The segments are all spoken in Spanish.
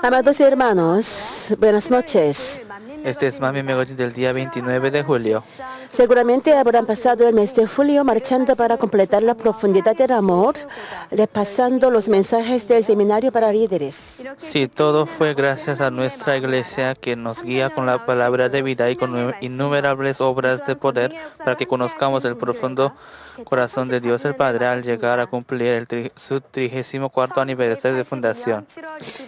Amados hermanos, buenas noches. Este es Mami Megojin del día 29 de julio. Seguramente habrán pasado el mes de julio marchando para completar la profundidad del amor, repasando los mensajes del seminario para líderes. Sí, todo fue gracias a nuestra iglesia que nos guía con la palabra de vida y con innumerables obras de poder para que conozcamos el profundo corazón de Dios el Padre al llegar a cumplir su 34º aniversario de fundación.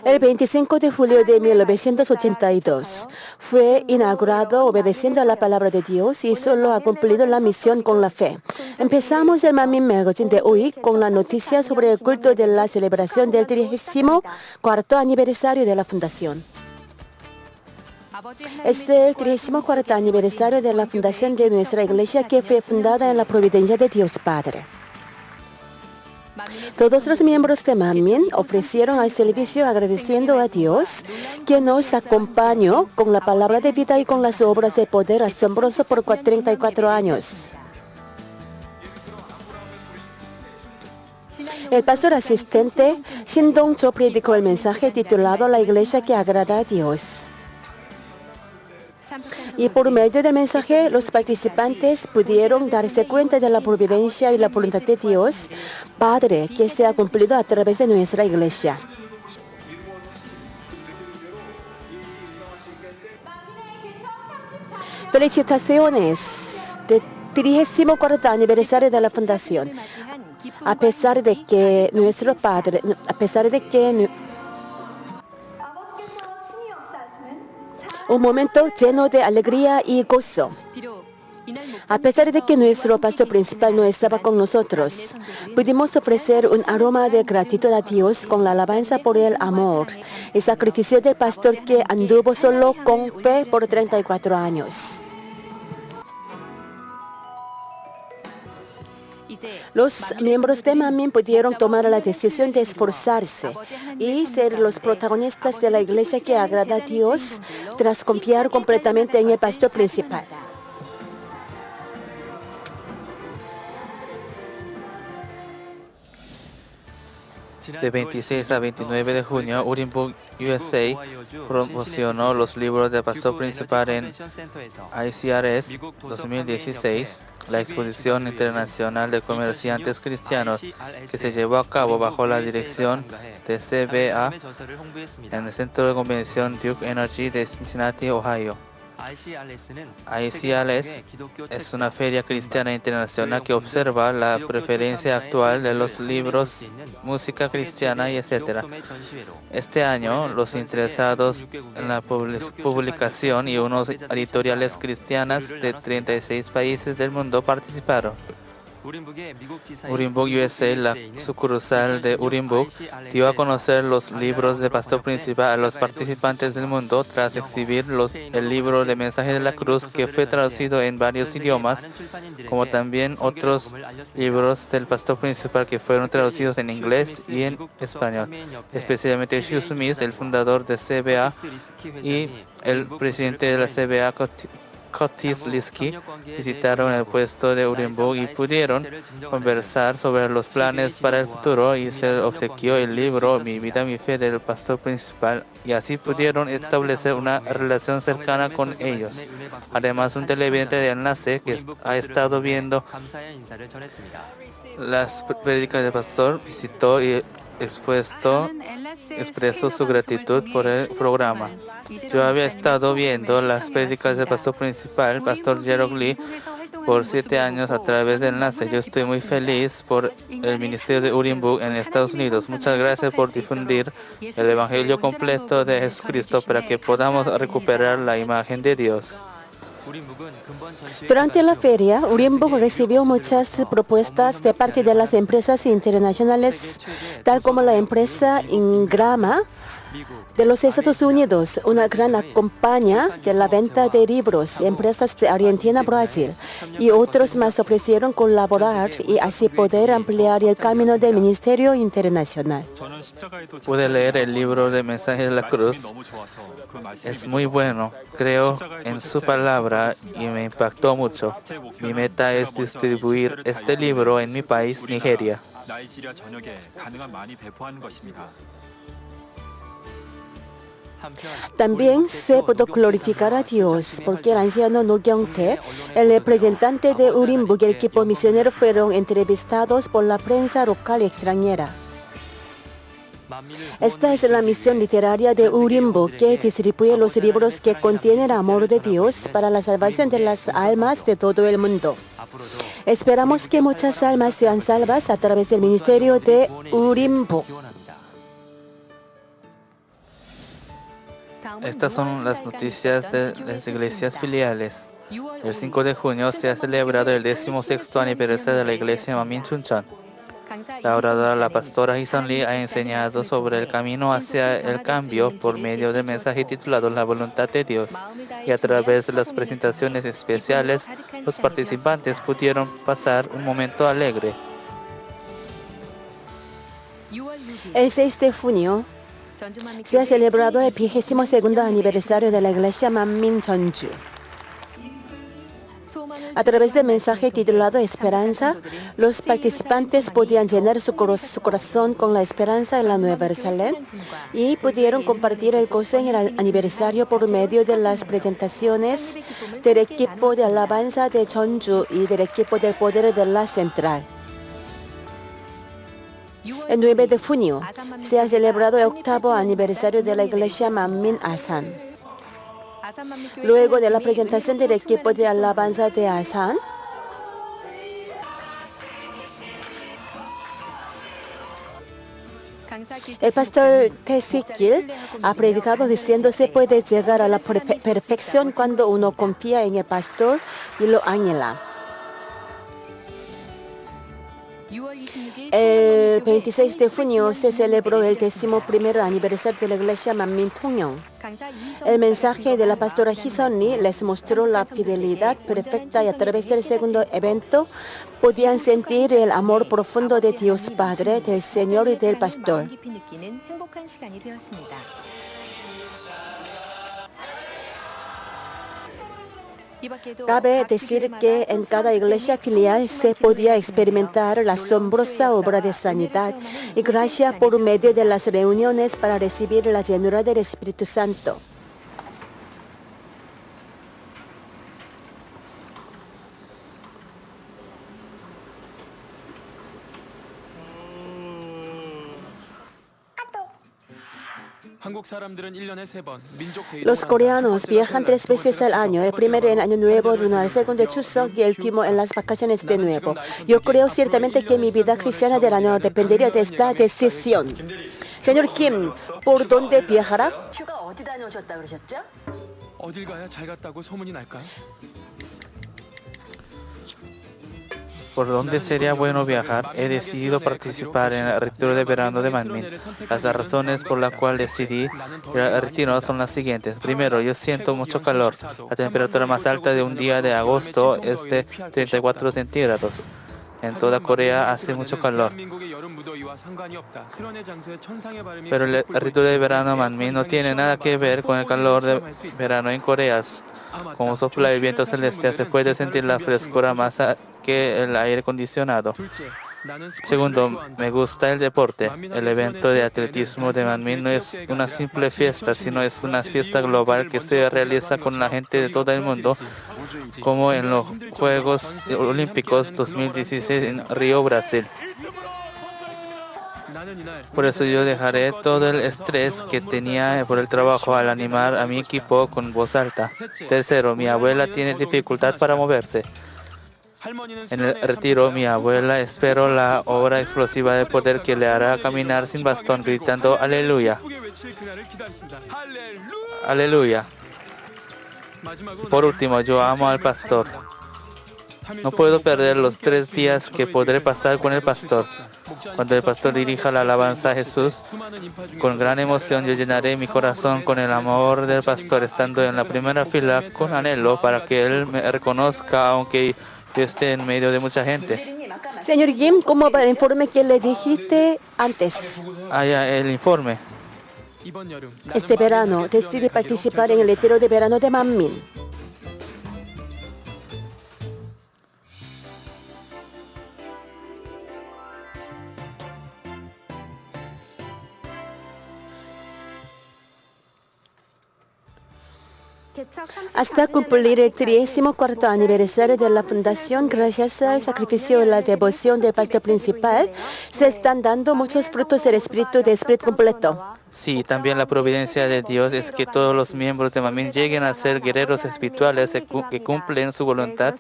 El 25 de julio de 1982 fue inaugurado obedeciendo a la palabra de Dios y solo ha cumplido la misión con la fe. Empezamos el Mami Megojin de hoy con la noticia sobre el culto de la celebración del 34º aniversario de la fundación. Es el 34º aniversario de la fundación de nuestra iglesia que fue fundada en la providencia de Dios Padre. Todos los miembros de Manmin ofrecieron al servicio agradeciendo a Dios que nos acompañó con la palabra de vida y con las obras de poder asombroso por 34 años. El pastor asistente Shin Dong-cho predicó el mensaje titulado La iglesia que agrada a Dios. Y por medio del mensaje, los participantes pudieron darse cuenta de la providencia y la voluntad de Dios, Padre, que se ha cumplido a través de nuestra iglesia. Felicitaciones del 34º aniversario de la fundación. A pesar de que un momento lleno de alegría y gozo. A pesar de que nuestro pastor principal no estaba con nosotros, pudimos ofrecer un aroma de gratitud a Dios con la alabanza por el amor y sacrificio del pastor que anduvo solo con fe por 34 años. Los miembros de Manmin pudieron tomar la decisión de esforzarse y ser los protagonistas de la iglesia que agrada a Dios tras confiar completamente en el pastor principal. De 26 a 29 de junio, Urimbook USA promocionó los libros del pastor principal en ICRS 2016, la exposición internacional de comerciantes cristianos que se llevó a cabo bajo la dirección de CBA en el Centro de Convención Duke Energy de Cincinnati, Ohio. ICRS es una feria cristiana internacional que observa la preferencia actual de los libros, música cristiana y etc. Este año, los interesados en la publicación y unos editoriales cristianas de 36 países del mundo participaron. Urimbook USA, la sucursal de Urimbook, dio a conocer los libros de pastor principal a los participantes del mundo tras exhibir el libro de Mensaje de la Cruz que fue traducido en varios idiomas, como también otros libros del pastor principal que fueron traducidos en inglés y en español. Especialmente Hugh Smith, el fundador de CBA, y el presidente de la CBA, Curtis Liskey, visitaron el puesto de Urimbook y pudieron conversar sobre los planes para el futuro y se obsequió el libro Mi vida, mi fe del pastor principal y así pudieron establecer una relación cercana con ellos. Además, un televidente de enlace que ha estado viendo las prédicas del pastor visitó y expresó su gratitud por el programa. Yo había estado viendo las prédicas del pastor principal, Pastor Gerald Lee, por 7 años a través de enlace. Yo estoy muy feliz por el ministerio de Urimbook en Estados Unidos. Muchas gracias por difundir el evangelio completo de Jesucristo para que podamos recuperar la imagen de Dios. Durante la feria, Urimbook recibió muchas propuestas de parte de las empresas internacionales, tal como la empresa Ingrama de los Estados Unidos, una gran compañía de la venta de libros, empresas de Argentina, Brasil y otros más ofrecieron colaborar y así poder ampliar el camino del ministerio internacional. Pude leer el libro de Mensaje de la Cruz. Es muy bueno. Creo en su palabra y me impactó mucho. Mi meta es distribuir este libro en mi país, Nigeria. También se pudo glorificar a Dios porque el anciano No Kyung-tae, el representante de Urimbuk y el equipo misionero fueron entrevistados por la prensa local y extranjera. Esta es la misión literaria de Urimbuk, que distribuye los libros que contienen el amor de Dios para la salvación de las almas de todo el mundo. Esperamos que muchas almas sean salvas a través del ministerio de Urimbuk. Estas son las noticias de las iglesias filiales. El 5 de junio se ha celebrado el 16º aniversario de la iglesia Manmin Chuncheon. La oradora, la pastora Hee-sun Lee, ha enseñado sobre el camino hacia el cambio por medio del mensaje titulado La voluntad de Dios. Y a través de las presentaciones especiales, los participantes pudieron pasar un momento alegre. El 6 de junio se ha celebrado el 22º aniversario de la iglesia Manmin Jeonju. A través del mensaje titulado Esperanza, los participantes podían llenar su corazón con la esperanza en la Nueva Jerusalén y pudieron compartir el gozo en el aniversario por medio de las presentaciones del equipo de alabanza de Jeonju y del equipo del poder de la central. El 9 de junio se ha celebrado el 8º aniversario de la iglesia Manmin Asan. Luego de la presentación del equipo de alabanza de Asan, el pastor Tae Sik-gil ha predicado diciendo se puede llegar a la perfección cuando uno confía en el pastor y lo anhela. El 26 de junio se celebró el 11º aniversario de la iglesia Manmin Tongyeong. El mensaje de la pastora Hee-sun Lee les mostró la fidelidad perfecta y a través del segundo evento podían sentir el amor profundo de Dios Padre, del Señor y del pastor. Cabe decir que en cada iglesia filial se podía experimentar la asombrosa obra de sanidad y gracia por medio de las reuniones para recibir la llenura del Espíritu Santo. Los coreanos viajan 3 veces al año, el primero en Año Nuevo lunar, el segundo en Chuseok y el último en las vacaciones de nuevo. Yo creo ciertamente que mi vida cristiana del año dependería de esta decisión. Señor Kim, ¿por dónde viajará? ¿Por dónde sería bueno viajar? He decidido participar en el retiro de verano de Manmin. Las razones por las cuales decidí ir al retiro son las siguientes. Primero, yo siento mucho calor. La temperatura más alta de un día de agosto es de 34 centígrados. En toda Corea hace mucho calor. Pero el retiro de verano Manmin no tiene nada que ver con el calor de verano en Corea. Como sopla el viento celeste, se puede sentir la frescura más que el aire acondicionado. Segundo, me gusta el deporte. El evento de atletismo de Manmin no es una simple fiesta, sino es una fiesta global que se realiza con la gente de todo el mundo, como en los Juegos Olímpicos 2016 en Río, Brasil. Por eso yo dejaré todo el estrés que tenía por el trabajo al animar a mi equipo con voz alta. Tercero, mi abuela tiene dificultad para moverse. En el retiro, mi abuela espero la obra explosiva de poder que le hará caminar sin bastón, gritando aleluya. Aleluya. Por último, yo amo al pastor. No puedo perder los 3 días que podré pasar con el pastor. Cuando el pastor dirija la alabanza a Jesús, con gran emoción yo llenaré mi corazón con el amor del pastor, estando en la primera fila con anhelo para que él me reconozca, aunque yo esté en medio de mucha gente. Señor Kim, ¿cómo va el informe que le dijiste antes? El informe. Este verano decidí participar en el retiro de verano de Manmin. Hasta cumplir el 34º aniversario de la fundación, gracias al sacrificio y la devoción del pastor principal, se están dando muchos frutos del espíritu de espíritu completo. Sí, también la providencia de Dios es que todos los miembros de Manmin lleguen a ser guerreros espirituales que cumplen su voluntad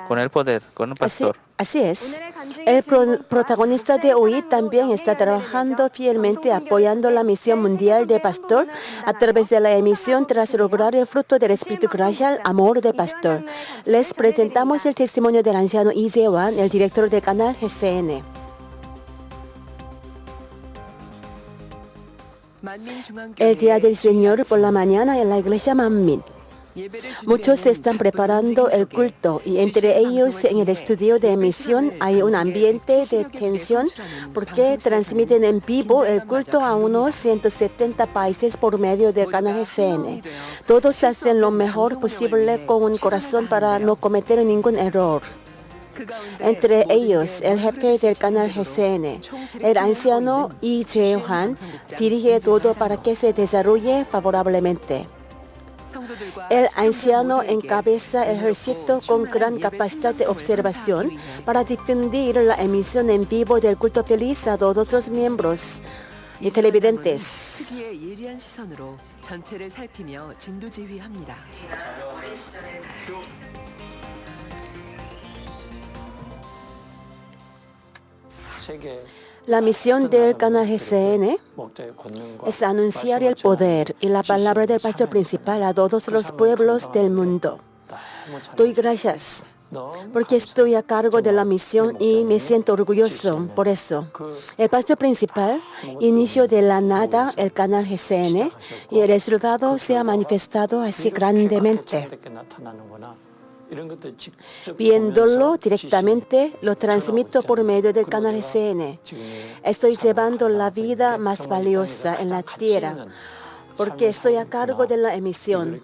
con el poder, con el pastor. Así es. El protagonista de hoy también está trabajando fielmente apoyando la misión mundial de pastor a través de la emisión tras lograr el fruto del espíritu gracias al amor de pastor. Les presentamos el testimonio del anciano Lee Jae-wan, el director del canal GCN. El día del Señor por la mañana en la iglesia Manmin. Muchos están preparando el culto y entre ellos en el estudio de emisión hay un ambiente de tensión porque transmiten en vivo el culto a unos 170 países por medio del canal GCN. Todos hacen lo mejor posible con un corazón para no cometer ningún error. Entre ellos, el jefe del canal GCN, el anciano Lee Jae-wan, dirige todo para que se desarrolle favorablemente. El anciano encabeza el ejército con gran capacidad de observación para difundir la emisión en vivo del culto feliz a todos los miembros y televidentes. La misión del canal GCN es anunciar el poder y la palabra del pastor principal a todos los pueblos del mundo. Doy gracias porque estoy a cargo de la misión y me siento orgulloso por eso. El pastor principal inició de la nada el canal GCN y el resultado se ha manifestado así grandemente. Viéndolo directamente, lo transmito por medio del canal GCN. Estoy llevando la vida más valiosa en la tierra porque estoy a cargo de la emisión.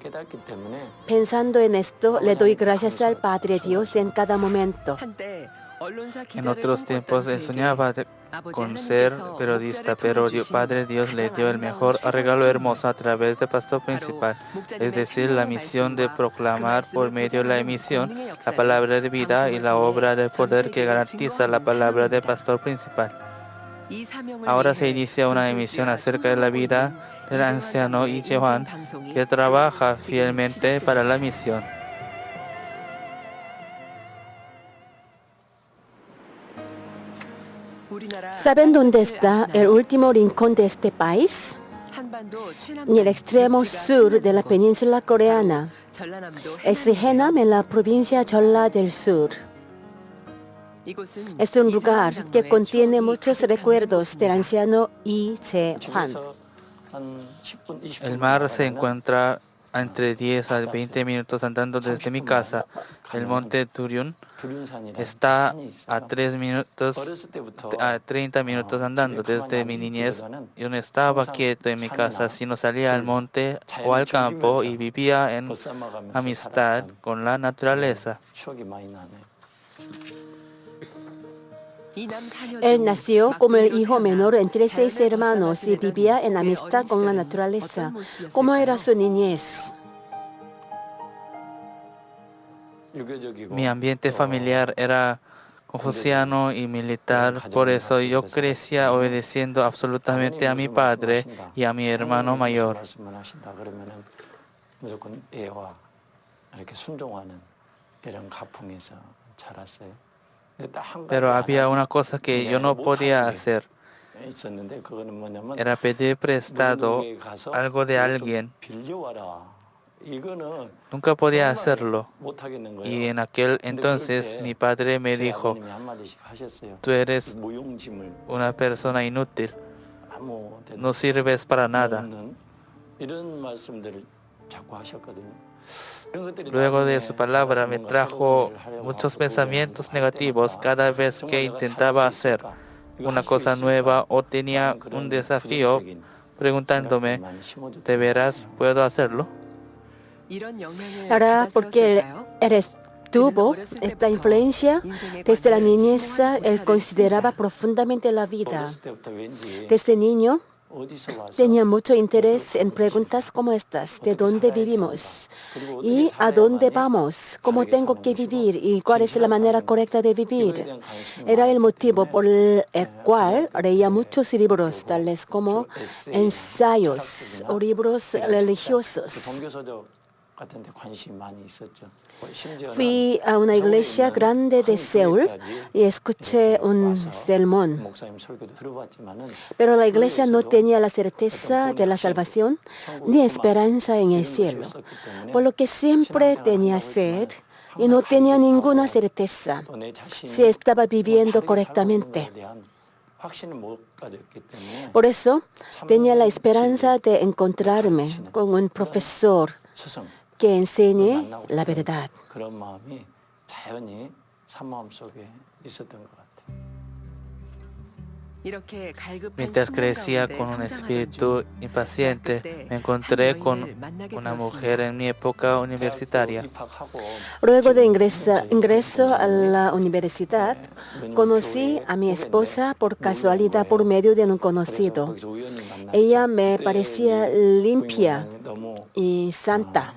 Pensando en esto, le doy gracias al Padre Dios en cada momento. En otros tiempos él soñaba con ser periodista, pero Padre Dios le dio el mejor regalo hermoso a través del pastor principal, es decir, la misión de proclamar por medio de la emisión la palabra de vida y la obra del poder que garantiza la palabra del pastor principal. Ahora se inicia una emisión acerca de la vida del anciano Lee Jae-wan, que trabaja fielmente para la misión. ¿Saben dónde está el último rincón de este país? En el extremo sur de la península coreana. Es Haenam, en la provincia Jeolla del Sur. Es un lugar que contiene muchos recuerdos del anciano Lee Jae-wan. El mar se encuentra entre 10 a 20 minutos andando desde mi casa. El monte Turyun está a 30 minutos andando. Desde mi niñez yo no estaba quieto en mi casa, sino salía al monte o al campo y vivía en amistad con la naturaleza. Él nació como el hijo menor entre 6 hermanos y vivía en amistad con la naturaleza. ¿Cómo era su niñez? Mi ambiente familiar era confuciano y militar, por eso yo crecía obedeciendo absolutamente a mi padre y a mi hermano mayor. Pero había una cosa que yo no podía hacer. Era pedir prestado algo de alguien. Nunca podía hacerlo. Y en aquel entonces mi padre me dijo, tú eres una persona inútil, no sirves para nada. Luego de su palabra me trajo muchos pensamientos negativos cada vez que intentaba hacer una cosa nueva o tenía un desafío, preguntándome, ¿de veras puedo hacerlo? Ahora, porque él tuvo esta influencia desde la niñez, él consideraba profundamente la vida. Desde niño, Tenía mucho interés en preguntas como estas: ¿de dónde vivimos? ¿Y a dónde vamos? ¿Cómo tengo que vivir? ¿Y cuál es la manera correcta de vivir? Era el motivo por el cual leía muchos libros, tales como ensayos o libros religiosos. Fui a una iglesia grande de Seúl y escuché un sermón. Pero la iglesia no tenía la certeza de la salvación ni esperanza en el cielo, por lo que siempre tenía sed y no tenía ninguna certeza si estaba viviendo correctamente. Por eso tenía la esperanza de encontrarme con un profesor que enseñe la verdad. Mientras crecía con un espíritu impaciente, me encontré con una mujer en mi época universitaria. Luego de ingreso a la universidad, conocí a mi esposa por casualidad por medio de un conocido. Ella me parecía limpia y santa.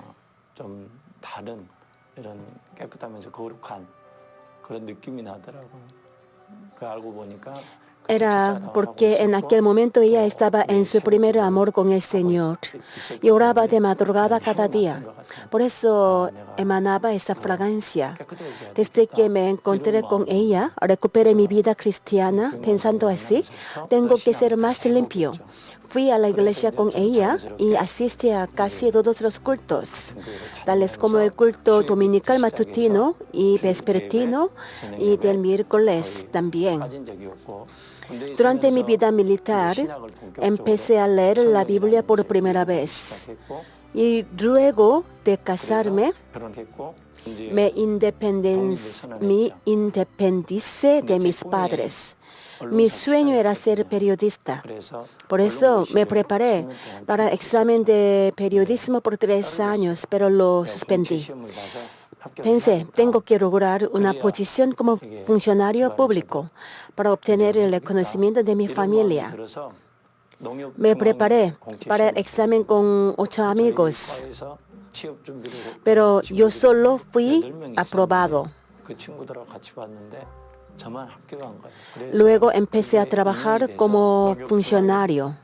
Era porque en aquel momento ella estaba en su primer amor con el Señor y oraba de madrugada cada día. Por eso emanaba esa fragancia. Desde que me encontré con ella, recuperé mi vida cristiana pensando así: tengo que ser más limpio. Fui a la iglesia con ella y asistí a casi todos los cultos, tales como el culto dominical matutino y vespertino y del miércoles también. Durante mi vida militar, empecé a leer la Biblia por primera vez. Y luego de casarme, me independicé de mis padres. Mi sueño era ser periodista. Por eso me preparé para el examen de periodismo por 3 años, pero lo suspendí. Pensé, tengo que lograr una posición como funcionario público para obtener el reconocimiento de mi familia. Me preparé para el examen con 8 amigos, pero yo solo fui aprobado. Luego empecé a trabajar como funcionario.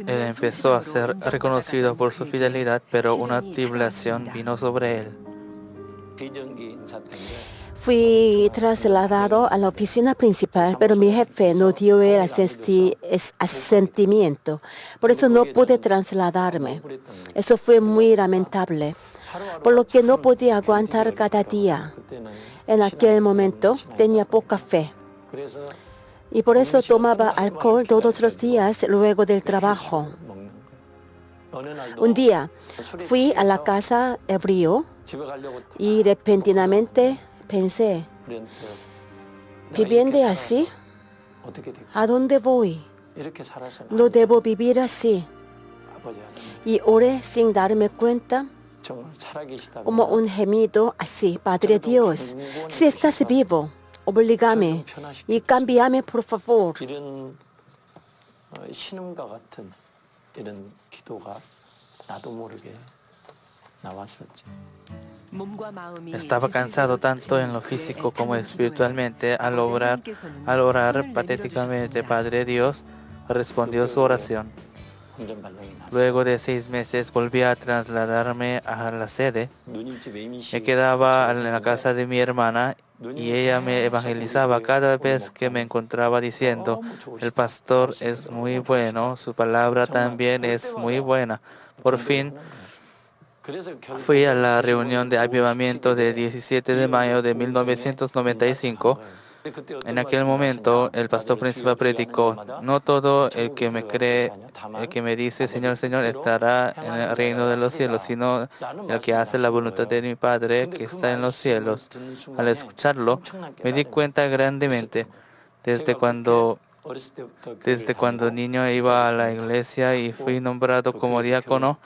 Él empezó a ser reconocido por su fidelidad, pero una tribulación vino sobre él. Fui trasladado a la oficina principal, pero mi jefe no dio el asentimiento. Por eso no pude trasladarme. Eso fue muy lamentable, por lo que no podía aguantar cada día. En aquel momento tenía poca fe y por eso tomaba alcohol todos los días luego del trabajo. Un día fui a la casa ebrio y repentinamente pensé, viviendo así, ¿a dónde voy? No debo vivir así. Y oré sin darme cuenta, como un gemido así: Padre Dios, si estás vivo, oblígame y cámbiame, por favor. Estaba cansado tanto en lo físico como espiritualmente. Al orar patéticamente, Padre Dios respondió su oración. Luego de 6 meses volví a trasladarme a la sede. Me quedaba en la casa de mi hermana y ella me evangelizaba cada vez que me encontraba diciendo: el pastor es muy bueno, su palabra también es muy buena. Por fin fui a la reunión de avivamiento del 17 de mayo de 1995. En aquel momento, el pastor principal predicó: no todo el que me cree, el que me dice Señor, Señor, estará en el reino de los cielos, sino el que hace la voluntad de mi Padre que está en los cielos. Al escucharlo, me di cuenta grandemente, desde cuando Desde cuando niño iba a la iglesia y fui nombrado como diácono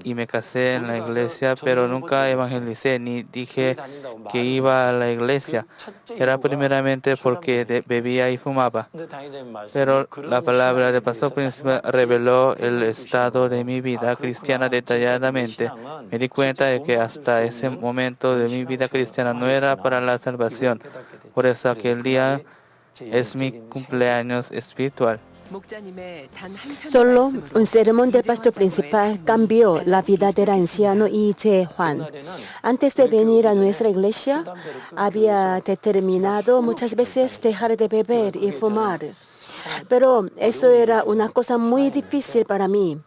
y me casé en la iglesia, pero nunca evangelicé ni dije que iba a la iglesia. Era primeramente porque bebía y fumaba. Pero la palabra del pastor principal reveló el estado de mi vida cristiana detalladamente. Me di cuenta de que hasta ese momento de mi vida cristiana no era para la salvación. Por eso aquel día es mi cumpleaños espiritual. Solo un sermón del pastor principal cambió la vida del anciano Lee Jae-hwan. Antes de venir a nuestra iglesia, había determinado muchas veces dejar de beber y fumar. Pero eso era una cosa muy difícil para mí.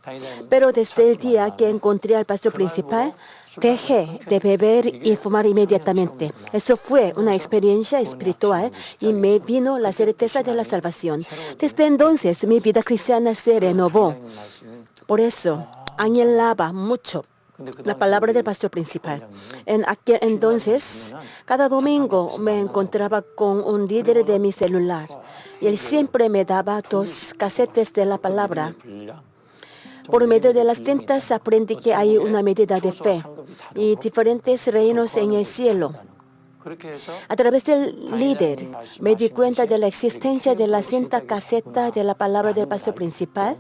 Pero desde el día que encontré al pastor principal, dejé de beber y fumar inmediatamente. Eso fue una experiencia espiritual y me vino la certeza de la salvación. Desde entonces mi vida cristiana se renovó. Por eso anhelaba mucho la palabra del pastor principal. En aquel entonces, cada domingo me encontraba con un líder de mi celular y él siempre me daba 2 casetes de la palabra. Por medio de las tintas aprendí que hay una medida de fe y diferentes reinos en el cielo. A través del líder me di cuenta de la existencia de la cinta caseta de la palabra del pastor principal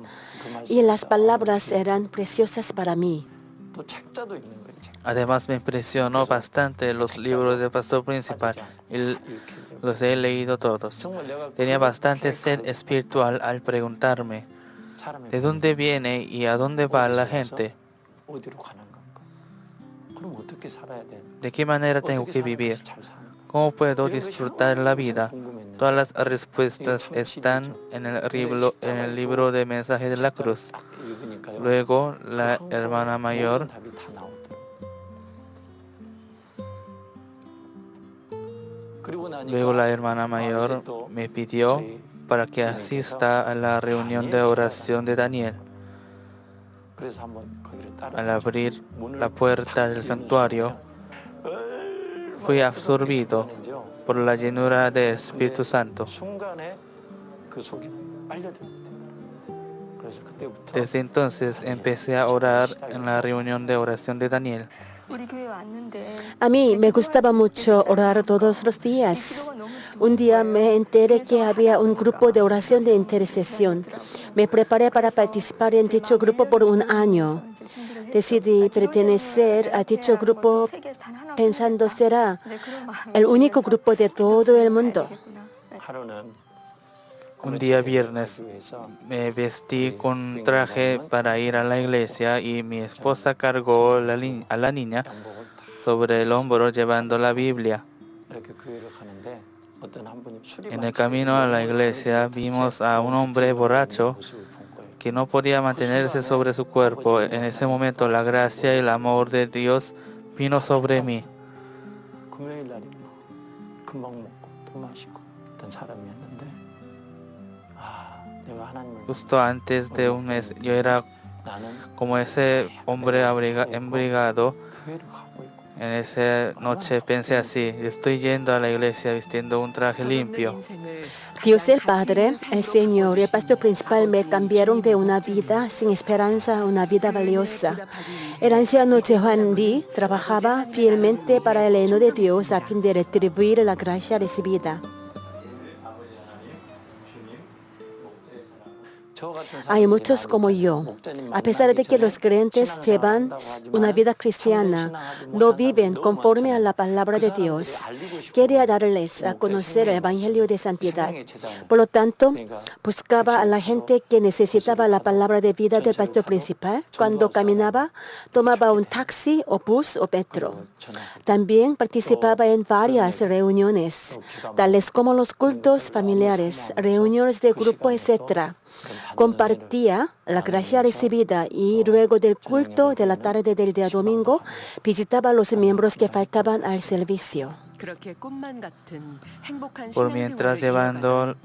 y las palabras eran preciosas para mí. Además me impresionó bastante los libros del pastor principal y los he leído todos. Tenía bastante sed espiritual al preguntarme de dónde viene y a dónde va la gente. ¿De qué manera tengo que vivir? ¿Cómo puedo disfrutar la vida? Todas las respuestas están en el libro de Mensaje de la Cruz. Luego la hermana mayor me pidió para que asista a la reunión de oración de Daniel. Al abrir la puerta del santuario, fui absorbido por la llenura del Espíritu Santo. Desde entonces empecé a orar en la reunión de oración de Daniel. A mí me gustaba mucho orar todos los días. Un día me enteré que había un grupo de oración de intercesión. Me preparé para participar en dicho grupo por un año. Decidí pertenecer a dicho grupo pensando será el único grupo de todo el mundo. Un día viernes me vestí con traje para ir a la iglesia y mi esposa cargó a la niña sobre el hombro llevando la Biblia. En el camino a la iglesia vimos a un hombre borracho que no podía mantenerse sobre su cuerpo. En ese momento la gracia y el amor de Dios vino sobre mí. Justo antes de un mes yo era como ese hombre embriagado. En esa noche pensé así: estoy yendo a la iglesia vistiendo un traje limpio. Dios el Padre, el Señor y el pastor principal me cambiaron de una vida sin esperanza a una vida valiosa. El anciano Jae-hwan Lee trabajaba fielmente para el reino de Dios a fin de retribuir la gracia recibida. Hay muchos como yo. A pesar de que los creyentes llevan una vida cristiana, no viven conforme a la palabra de Dios. Quería darles a conocer el Evangelio de santidad. Por lo tanto, buscaba a la gente que necesitaba la palabra de vida del pastor principal. Cuando caminaba, tomaba un taxi o bus o metro. También participaba en varias reuniones, tales como los cultos familiares, reuniones de grupo, etc. Compartía la gracia recibida y luego del culto de la tarde del día domingo visitaba a los miembros que faltaban al servicio. Por mientras llevaban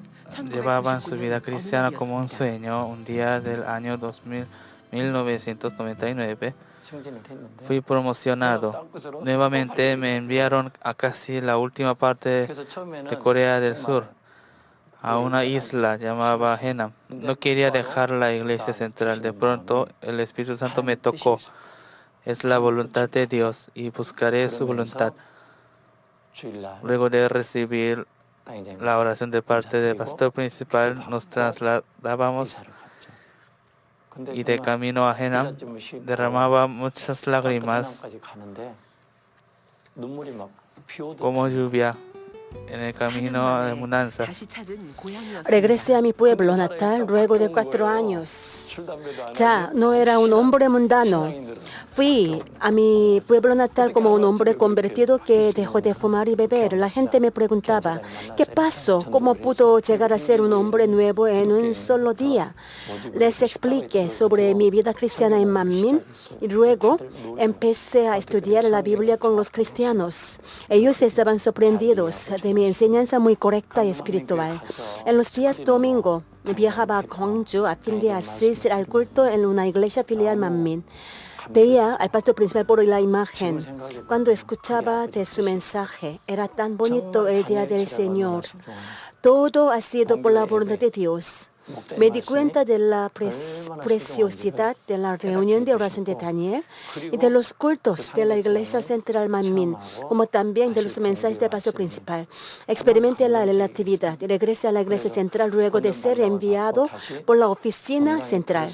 su vida cristiana como un sueño, un día del año 1999 fui promocionado. Nuevamente me enviaron a casi la última parte de Corea del Sur. a una isla llamada Henam. No quería dejar la iglesia central. De pronto el Espíritu Santo me tocó. Es la voluntad de Dios y buscaré su voluntad. Luego de recibir la oración de parte del pastor principal, nos trasladábamos y de camino a Henam derramaba muchas lágrimas como lluvia en el camino de mudanza. Regresé a mi pueblo natal luego de 4 años. Ya no era un hombre mundano. Fui a mi pueblo natal como un hombre convertido que dejó de fumar y beber. La gente me preguntaba, ¿qué pasó? ¿Cómo pudo llegar a ser un hombre nuevo en un solo día? Les expliqué sobre mi vida cristiana en Manmin y luego empecé a estudiar la Biblia con los cristianos. Ellos estaban sorprendidos de mi enseñanza muy correcta y espiritual. En los días domingo viajaba a Gwangju a fin de asistir al culto en una iglesia filial Manmin. Veía al pastor principal por la imagen. Cuando escuchaba de su mensaje, era tan bonito el día del Señor. Todo ha sido por la voluntad de Dios. Me di cuenta de la preciosidad de la reunión de oración de Daniel y de los cultos de la iglesia central Manmin, como también de los mensajes del pastor principal. Experimenté la relatividad y regresé a la iglesia central luego de ser enviado por la oficina central.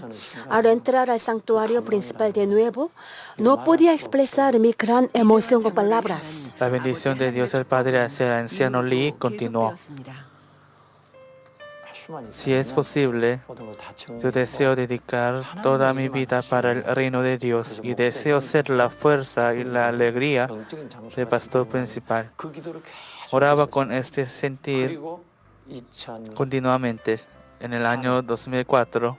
Al entrar al santuario principal de nuevo, no podía expresar mi gran emoción con palabras. La bendición de Dios el Padre hacia el anciano Lee continuó. Si es posible, yo deseo dedicar toda mi vida para el reino de Dios y deseo ser la fuerza y la alegría del pastor principal. Oraba con este sentir continuamente. En el año 2004,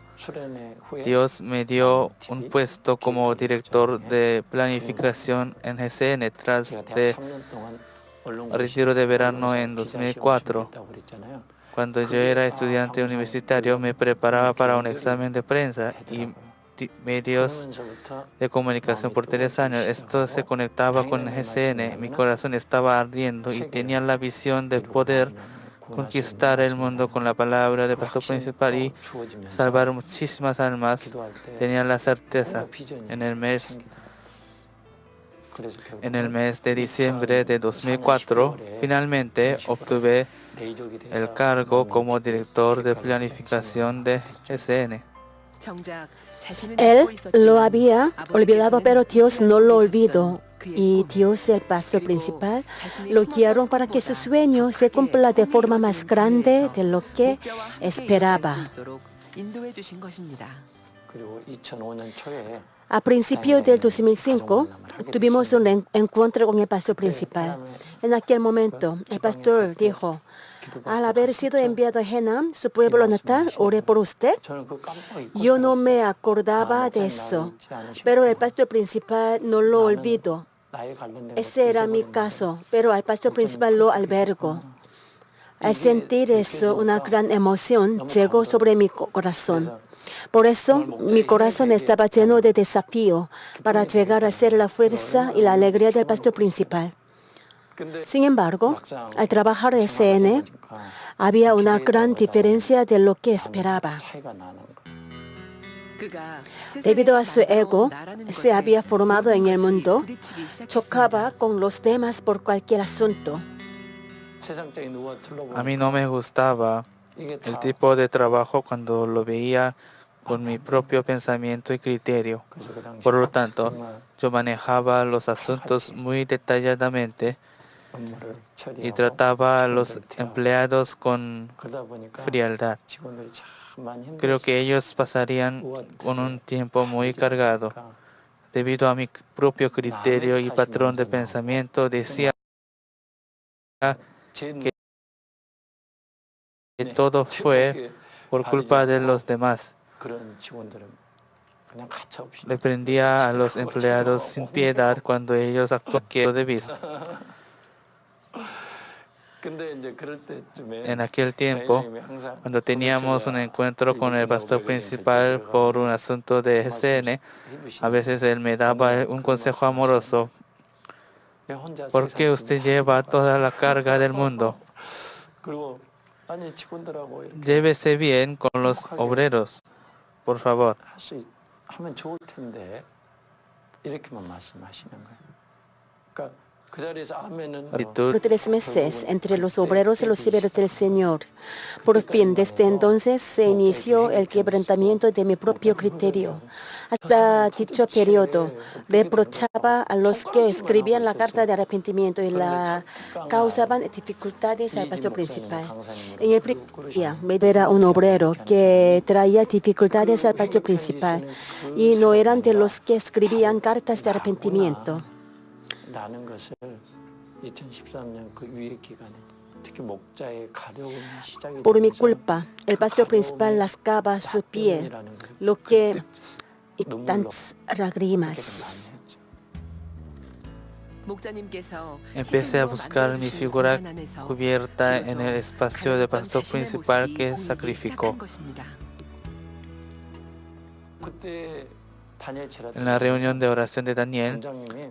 Dios me dio un puesto como director de planificación en GCN tras el retiro de verano en 2004. Cuando yo era estudiante universitario, me preparaba para un examen de prensa y medios de comunicación por 3 años. Esto se conectaba con GCN. Mi corazón estaba ardiendo y tenía la visión de poder conquistar el mundo con la palabra del pastor principal y salvar muchísimas almas. Tenía la certeza. En el mes de diciembre de 2004, finalmente obtuve el cargo como director de planificación de GCN. Él lo había olvidado, pero Dios no lo olvidó. Y Dios, el pastor principal, lo guiaron para que su sueño se cumpla de forma más grande de lo que esperaba. A principios del 2005, tuvimos un encuentro con el pastor principal. En aquel momento, el pastor dijo, al haber sido enviado a Henam, su pueblo natal, oré por usted. Yo no me acordaba de eso, pero el pastor principal no lo olvidó. Ese era mi caso, pero al pastor principal lo albergó. Al sentir eso, una gran emoción llegó sobre mi corazón. Por eso, mi corazón estaba lleno de desafío para llegar a ser la fuerza y la alegría del pastor principal. Sin embargo, al trabajar en CN, había una gran diferencia de lo que esperaba. Debido a su ego, se había formado en el mundo, chocaba con los demás por cualquier asunto. A mí no me gustaba el tipo de trabajo cuando lo veía con mi propio pensamiento y criterio. Por lo tanto, yo manejaba los asuntos muy detalladamente y trataba a los empleados con frialdad. Creo que ellos pasarían con un tiempo muy cargado. Debido a mi propio criterio y patrón de pensamiento, decía que todo fue por culpa de los demás. Reprendía a los empleados sin piedad cuando ellos actuaban de vista. En aquel tiempo, cuando teníamos un encuentro con el pastor principal por un asunto de GCN, a veces él me daba un consejo amoroso. ¿Por qué usted lleva toda la carga del mundo? llévese bien con los obreros, por favor. Por 3 meses entre los obreros y los siervos del Señor. Por fin, desde entonces se inició el quebrantamiento de mi propio criterio. Hasta dicho periodo, reprochaba a los que escribían la carta de arrepentimiento y la causaban dificultades al pastor principal. En el primer día, me era un obrero que traía dificultades al pastor principal y no eran de los que escribían cartas de arrepentimiento. Por mi culpa, el pastor principal lascaba su pie, lo que y tantas lágrimas. Empecé a buscar mi figura cubierta en el espacio del pastor principal que sacrificó. En la reunión de oración de Daniel,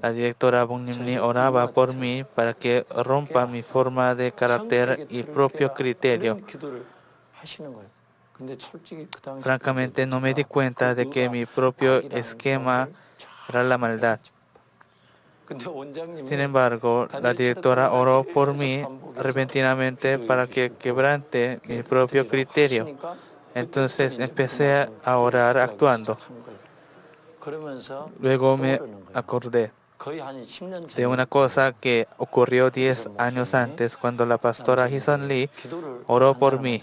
la directora Bongnim oraba por mí para que rompa mi forma de carácter y propio criterio. Francamente, no me di cuenta de que mi propio esquema era la maldad. Sin embargo, la directora oró por mí repentinamente para que quebrante mi propio criterio. Entonces empecé a orar actuando. Luego me acordé de una cosa que ocurrió 10 años antes cuando la pastora Hisan Lee oró por mí.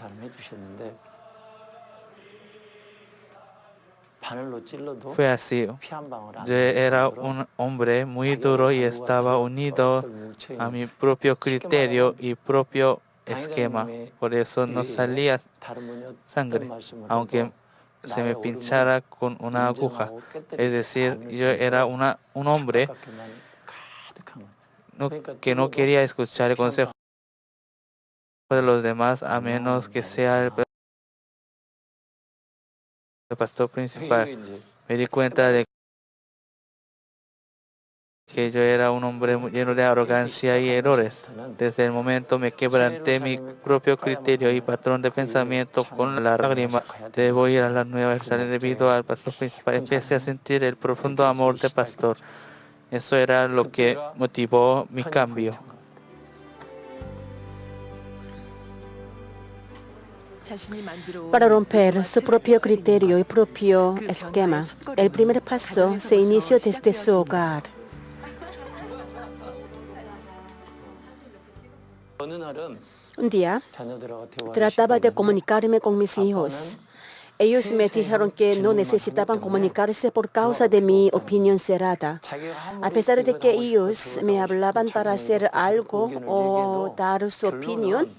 Fue así. Yo era un hombre muy duro y estaba unido a mi propio criterio y propio esquema. Por eso no salía sangre, aunque se me pinchara con una aguja. Es decir, yo era un hombre que no quería escuchar el consejo de los demás a menos que sea el pastor principal. Me di cuenta de que yo era un hombre lleno de arrogancia y errores. Desde el momento me quebranté mi propio criterio y patrón de pensamiento con la lágrima. Debo ir a la Nueva Jerusalén debido al pastor principal. Empecé a sentir el profundo amor del pastor. Eso era lo que motivó mi cambio. Para romper su propio criterio y propio esquema, el primer paso se inició desde su hogar. Un día, trataba de comunicarme con mis hijos. Ellos me dijeron que no necesitaban comunicarse por causa de mi opinión cerrada. A pesar de que ellos me hablaban para hacer algo o dar su opinión,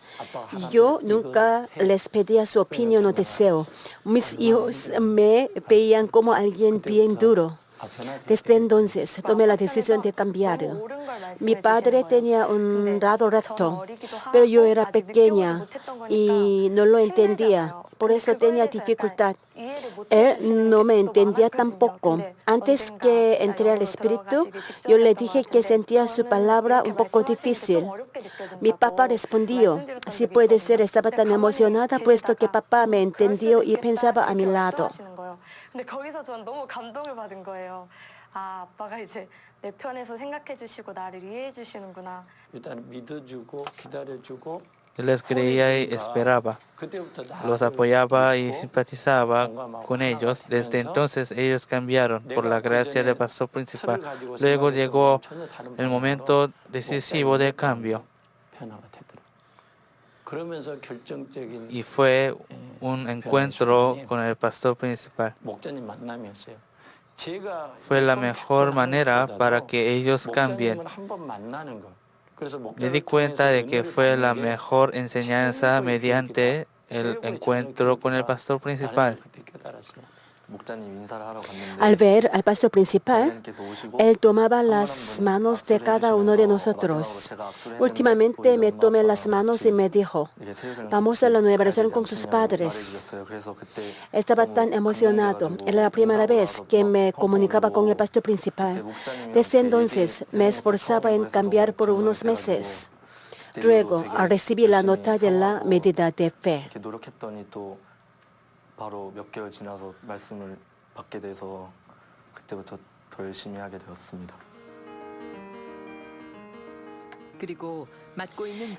yo nunca les pedía su opinión o deseo. Mis hijos me veían como alguien bien duro. Desde entonces tomé la decisión de cambiar. Mi padre tenía un lado recto, pero yo era pequeña y no lo entendía. Por eso tenía dificultad. Él no me entendía tampoco. Antes que entré al Espíritu, yo le dije que sentía su palabra un poco difícil. Mi papá respondió, si puede ser, estaba tan emocionada puesto que papá me entendió y pensaba a mi lado. 근데 거기서 전 너무 감동을 받은 거예요. 아, 아빠가 이제 내 편에서 생각해 주시고 나를 이해해 주시는구나. 일단 믿어주고 기다려주고 Yo les creía y esperaba. Los apoyaba y simpatizaba con ellos. Desde entonces ellos cambiaron por la gracia del pastor principal. Luego llegó el momento decisivo del cambio. Y fue un encuentro con el pastor principal. Fue la mejor manera para que ellos cambien. Me di cuenta de que fue la mejor enseñanza mediante el encuentro con el pastor principal. Al ver al pastor principal, él tomaba las manos de cada uno de nosotros. Últimamente me tomé las manos y me dijo, vamos a la Nueva Jerusalén con sus padres. Estaba tan emocionado. Era la primera vez que me comunicaba con el pastor principal. Desde entonces me esforzaba en cambiar por unos meses. Luego recibí la nota de la medida de fe. 이렇게 노력했더니 또 바로 몇 개월 지나서 말씀을 받게 돼서 그때부터 더 열심히 하게 되었습니다.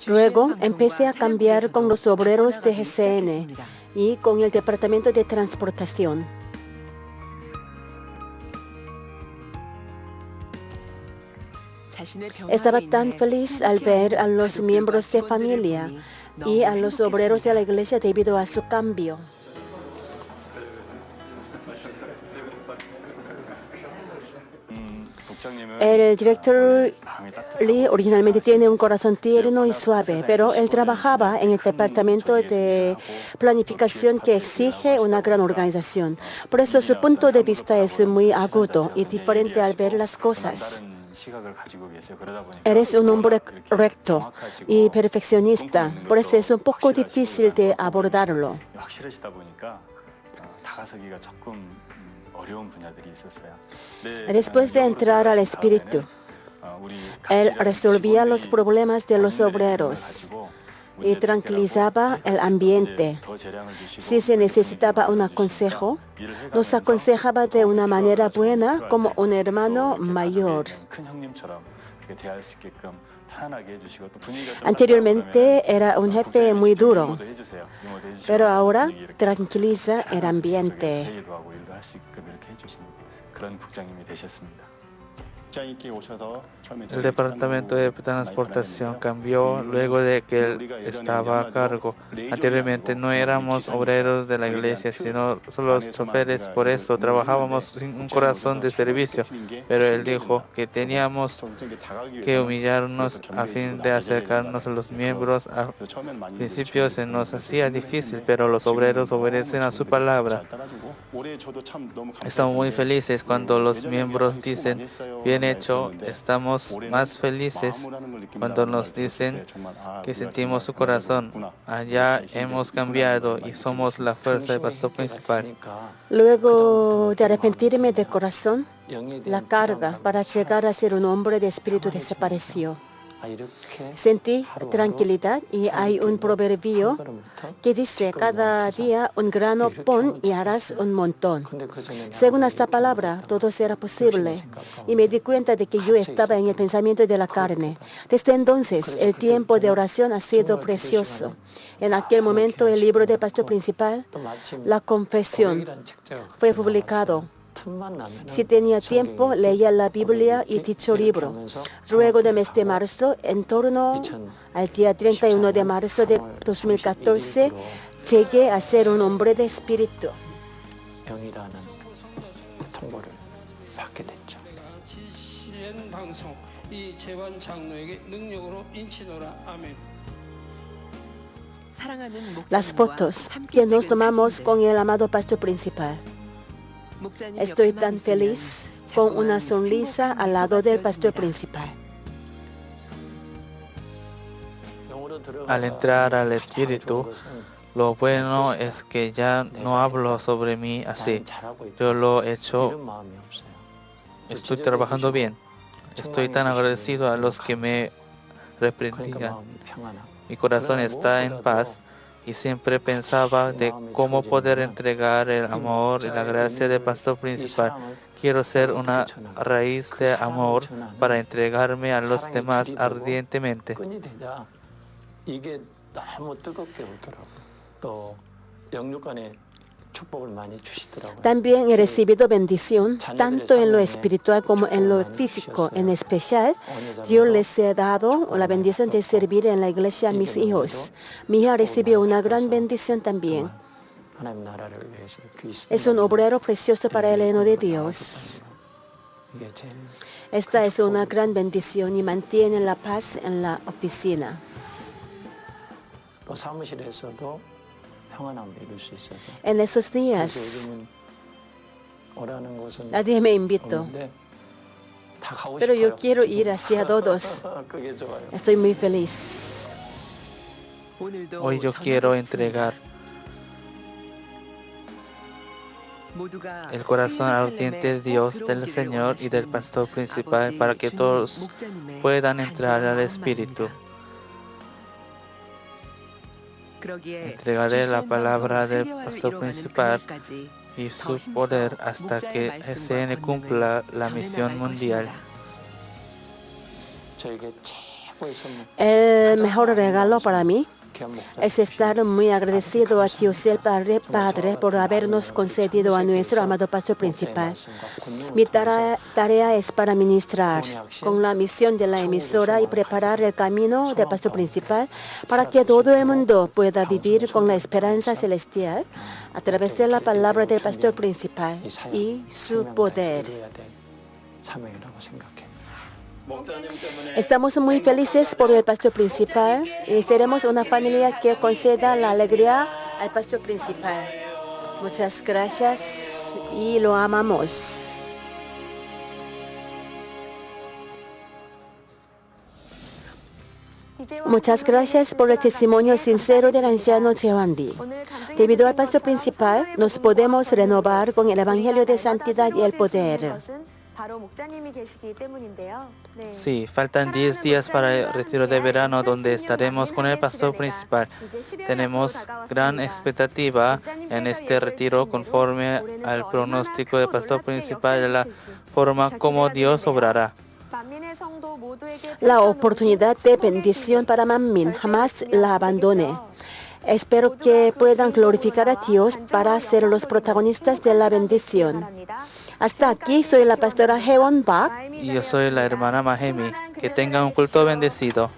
Luego empecé a cambiar con los obreros de GCN y con el Departamento de Transportación. Estaba tan feliz al ver a los miembros de familia y a los obreros de la iglesia debido a su cambio. El director Lee originalmente tiene un corazón tierno y suave, pero él trabajaba en el departamento de planificación que exige una gran organización. Por eso su punto de vista es muy agudo y diferente al ver las cosas. Eres un hombre recto y perfeccionista, por eso es un poco difícil de abordarlo. Después de entrar al espíritu, él resolvía los problemas de los obreros y tranquilizaba el ambiente. Si se necesitaba un consejo, nos aconsejaba de una manera buena como un hermano mayor. Anteriormente era un jefe muy duro, pero ahora tranquiliza el ambiente. El departamento de transportación cambió luego de que él estaba a cargo. Anteriormente no éramos obreros de la iglesia, sino solo choferes, por eso trabajábamos sin un corazón de servicio. Pero él dijo que teníamos que humillarnos a fin de acercarnos a los miembros. Al principio se nos hacía difícil, pero los obreros obedecen a su palabra. Estamos muy felices cuando los miembros dicen, bien hecho. Estamos más felices cuando nos dicen que sentimos su corazón. Allá hemos cambiado y somos la fuerza del pastor principal. Luego de arrepentirme de corazón, la carga para llegar a ser un hombre de espíritu desapareció. Sentí tranquilidad y hay un proverbio que dice, cada día un grano pon y harás un montón. Según esta palabra, todo será posible. Y me di cuenta de que yo estaba en el pensamiento de la carne. Desde entonces, el tiempo de oración ha sido precioso. En aquel momento, el libro del pastor principal, La Confesión, fue publicado. Si tenía tiempo, leía la Biblia y dicho libro. Luego del mes de marzo, en torno al día 31 de marzo de 2014, llegué a ser un hombre de espíritu. Las fotos que nos tomamos con el amado pastor principal. Estoy tan feliz con una sonrisa al lado del pastor principal. Al entrar al espíritu, lo bueno es que ya no hablo sobre mí así. Yo lo he hecho. Estoy trabajando bien. Estoy tan agradecido a los que me reprendían. Mi corazón está en paz. Y siempre pensaba de cómo poder entregar el amor y la gracia del pastor principal. Quiero ser una raíz de amor para entregarme a los demás ardientemente. También he recibido bendición, tanto en lo espiritual como en lo físico. En especial, Dios les ha dado la bendición de servir en la iglesia a mis hijos. Mi hija recibió una gran bendición también. Es un obrero precioso para el reino de Dios. Esta es una gran bendición y mantiene la paz en la oficina. En esos días, nadie me invitó, pero yo quiero ir hacia todos. Estoy muy feliz. Hoy yo quiero entregar el corazón ardiente de Dios, del Señor y del pastor principal para que todos puedan entrar al Espíritu. Entregaré la palabra del pastor principal y su poder hasta que SN cumpla la misión mundial. 저에게 최고의 선물, El mejor regalo para mí 귀한 목자 es estar muy agradecido a Dios el Padre por habernos concedido a nuestro amado pastor principal. Mi tarea es para ministrar con la misión de la emisora y preparar el camino del pastor principal para que todo el mundo pueda vivir con la esperanza celestial a través de la palabra del pastor principal y su poder. 사명이라고 생각해. Estamos muy felices por el pastor principal y seremos una familia que conceda la alegría al pastor principal. Muchas gracias y lo amamos. Muchas gracias por el testimonio sincero del anciano Jae-won Lee. Debido al pastor principal, nos podemos renovar con el Evangelio de Santidad y el poder. Sí, faltan 10 días para el retiro de verano donde estaremos con el pastor principal. Tenemos gran expectativa en este retiro conforme al pronóstico del pastor principal de la forma como Dios obrará. La oportunidad de bendición para Manmin jamás la abandone. Espero que puedan glorificar a Dios para ser los protagonistas de la bendición. Hasta aquí soy la pastora Haewon Park. Y yo soy la hermana Mahemi. Que tengan un culto bendecido.